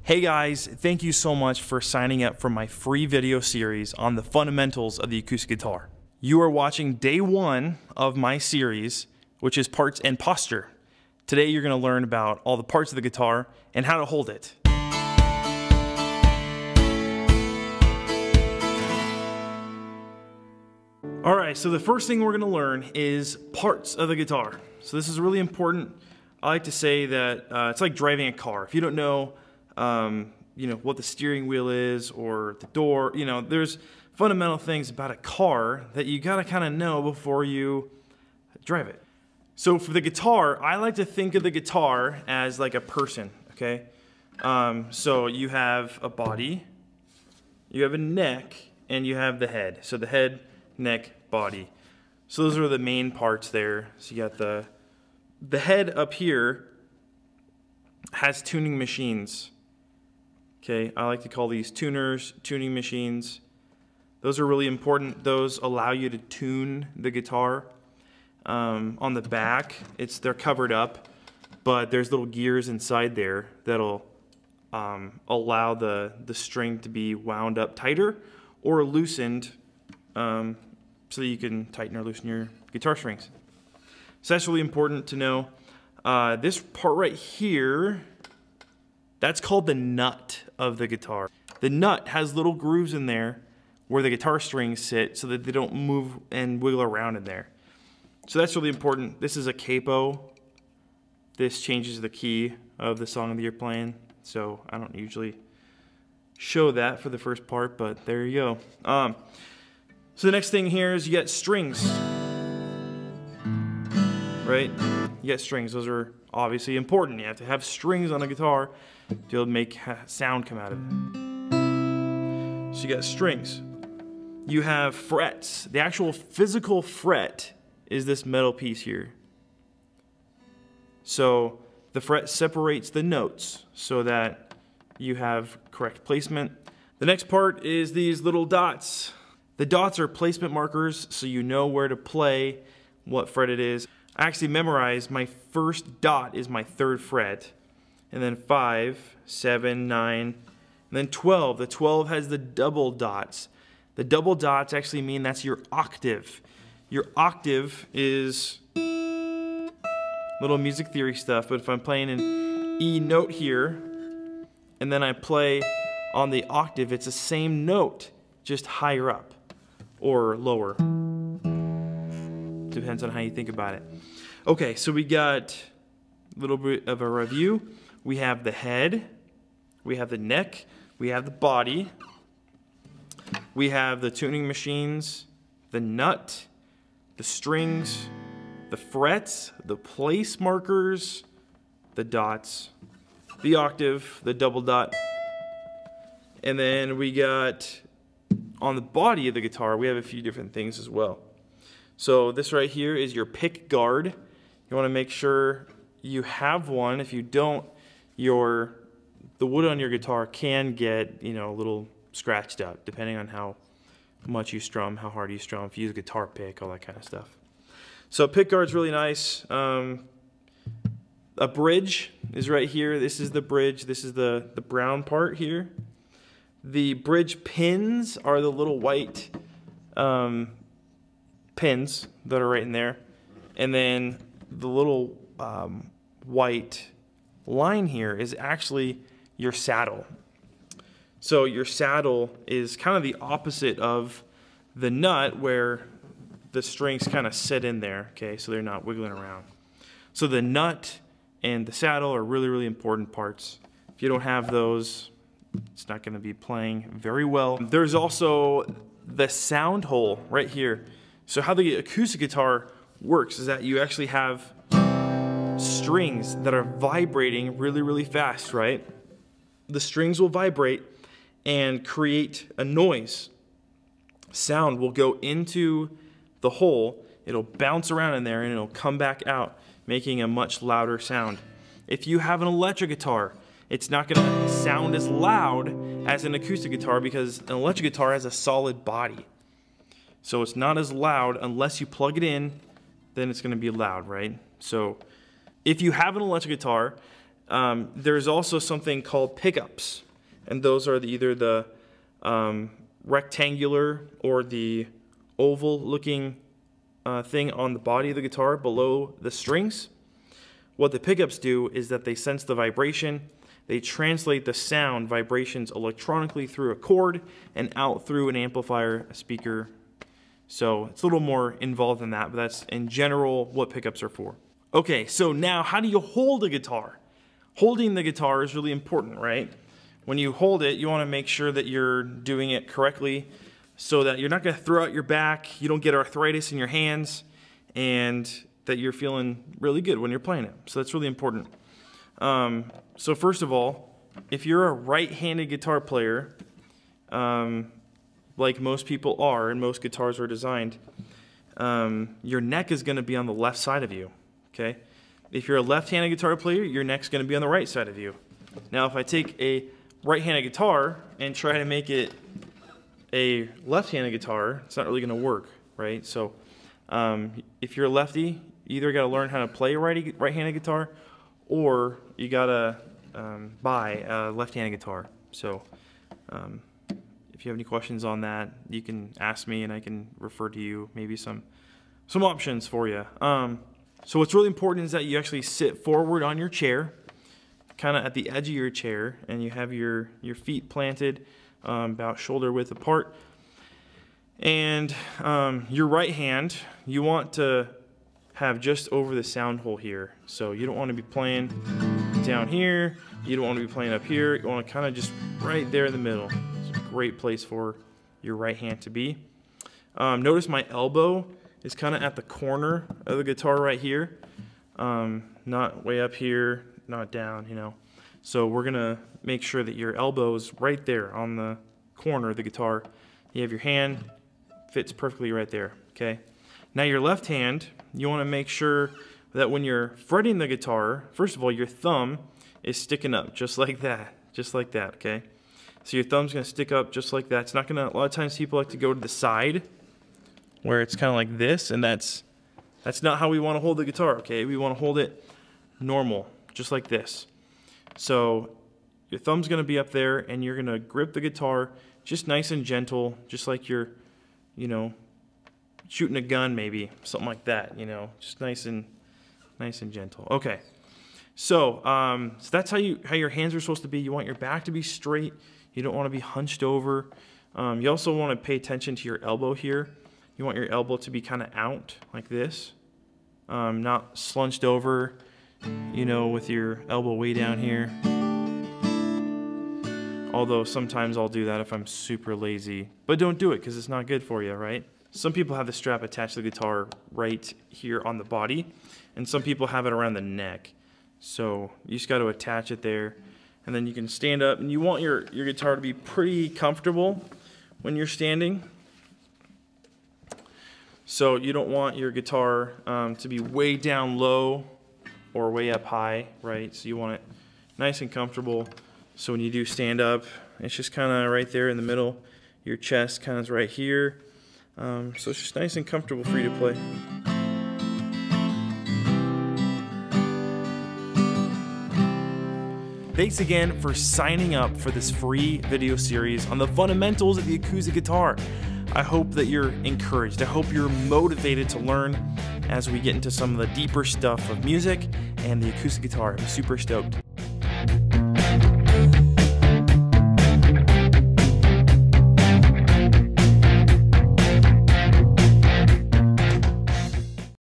Hey guys, thank you so much for signing up for my free video series on the fundamentals of the acoustic guitar. You are watching day 1 of my series, which is parts and posture. Today you're going to learn about all the parts of the guitar and how to hold it. Alright, so the first thing we're going to learn is parts of the guitar. So this is really important. I like to say that it's like driving a car. If you don't know what the steering wheel is or the door, there's fundamental things about a car that you gotta kind of know before you drive it. So for the guitar, I like to think of the guitar as like a person, okay? So you have a body, you have a neck, and you have the head. So the head, neck, body. So those are the main parts there. So you got the head up here has tuning machines. Okay, I like to call these tuners, tuning machines. Those are really important. Those allow you to tune the guitar. On the back, they're covered up, but there's little gears inside there that'll allow the string to be wound up tighter or loosened so that you can tighten or loosen your guitar strings. So that's really important to know. This part right here, that's called the nut of the guitar. The nut has little grooves in there where the guitar strings sit so that they don't move and wiggle around in there. So that's really important. This is a capo. This changes the key of the song that you're playing. So I don't usually show that for the first part, but there you go. So the next thing here is you get strings. Right? You get strings. Those are obviously important. You have to have strings on a guitar to be able to make sound come out of it. So you got strings. You have frets. The actual physical fret is this metal piece here. So the fret separates the notes so that you have correct placement. The next part is these little dots. The dots are placement markers so you know where to play, what fret it is. I actually memorized my first dot is my 3rd fret, and then 5, 7, 9, and then 12. The 12 has the double dots. The double dots actually mean that's your octave. Your octave is little music theory stuff, but if I'm playing an E note here, and then I play on the octave, it's the same note, just higher up or lower. Depends on how you think about it. Okay, so we got a little bit of a review. We have the head, we have the neck, we have the body, we have the tuning machines, the nut, the strings, the frets, the place markers, the dots, the octave, the double dot, and then we got on the body of the guitar, we have a few different things as well. So this right here is your pick guard. You want to make sure you have one. If you don't, the wood on your guitar can get a little scratched up depending on how much you strum, how hard you strum, if you use a guitar pick, all that kind of stuff. So pick guard's really nice. A bridge is right here. This is the bridge. This is the brown part here. The bridge pins are the little white pins that are right in there, and then the little white line here is actually your saddle. So your saddle is kind of the opposite of the nut where the strings kind of sit in there, okay, so they're not wiggling around. So the nut and the saddle are really, really important parts. If you don't have those, it's not going to be playing very well. There's also the sound hole right here. So how the acoustic guitar works is that you actually have strings that are vibrating really, really fast, right? The strings will vibrate and create a noise. Sound will go into the hole, it'll bounce around in there, and it'll come back out, making a much louder sound. If you have an electric guitar, it's not going to sound as loud as an acoustic guitar because an electric guitar has a solid body. So it's not as loud unless you plug it in, then it's going to be loud, right? So if you have an electric guitar, There's also something called pickups, and those are either the rectangular or the oval looking thing on the body of the guitar below the strings. What the pickups do is that they sense the vibration, they translate the sound vibrations electronically through a cord and out through an amplifier, a speaker. So it's a little more involved than that, but that's in general what pickups are for. Okay, so now how do you hold a guitar? Holding the guitar is really important, right? When you hold it, you want to make sure that you're doing it correctly so that you're not going to throw out your back, you don't get arthritis in your hands, and that you're feeling really good when you're playing it. So that's really important. So first of all, if you're a right-handed guitar player, like most people are and most guitars are designed, your neck is going to be on the left side of you, okay? If you're a left-handed guitar player, your neck's going to be on the right side of you. Now if I take a right-handed guitar and try to make it a left-handed guitar, it's not really going to work, right? So if you're a lefty, you either got to learn how to play a right-handed guitar, or you got to buy a left-handed guitar. So if you have any questions on that, you can ask me and I can refer to you maybe some options for you. So what's really important is that you actually sit forward on your chair, kind of at the edge of your chair, and you have your feet planted about shoulder width apart. And your right hand, you want to have just over the sound hole here. So you don't want to be playing down here, you don't want to be playing up here, you want to kind of just right there in the middle. It's a great place for your right hand to be. Notice my elbow is kind of at the corner of the guitar right here, not way up here, not down, you know. So we're gonna make sure that your elbow's right there on the corner of the guitar. You have your hand, fits perfectly right there, okay? Now your left hand, you want to make sure that when you're fretting the guitar, first of all, your thumb is sticking up just like that, okay? So your thumb's going to stick up just like that. It's not going to, a lot of times people like to go to the side where it's kind of like this, and that's not how we want to hold the guitar, okay? We want to hold it normal, just like this. So your thumb's going to be up there, and you're going to grip the guitar just nice and gentle, just like you're, you know, shooting a gun maybe, something like that, you know, just nice and gentle. Okay, so so that's how your hands are supposed to be. You want your back to be straight. You don't want to be hunched over. You also want to pay attention to your elbow here. You want your elbow to be kind of out like this, not slunched over, you know, with your elbow way down here. Although sometimes I'll do that if I'm super lazy, but don't do it because it's not good for you, right? Some people have the strap attached to the guitar right here on the body, and some people have it around the neck. So you just got to attach it there, and then you can stand up, and you want your guitar to be pretty comfortable when you're standing. So you don't want your guitar to be way down low or way up high, right? So you want it nice and comfortable. So when you do stand up, it's just kind of right there in the middle. Your chest kind of is right here. So it's just nice and comfortable for you to play. Thanks again for signing up for this free video series on the fundamentals of the acoustic guitar. I hope that you're encouraged. I hope you're motivated to learn as we get into some of the deeper stuff of music and the acoustic guitar. I'm super stoked.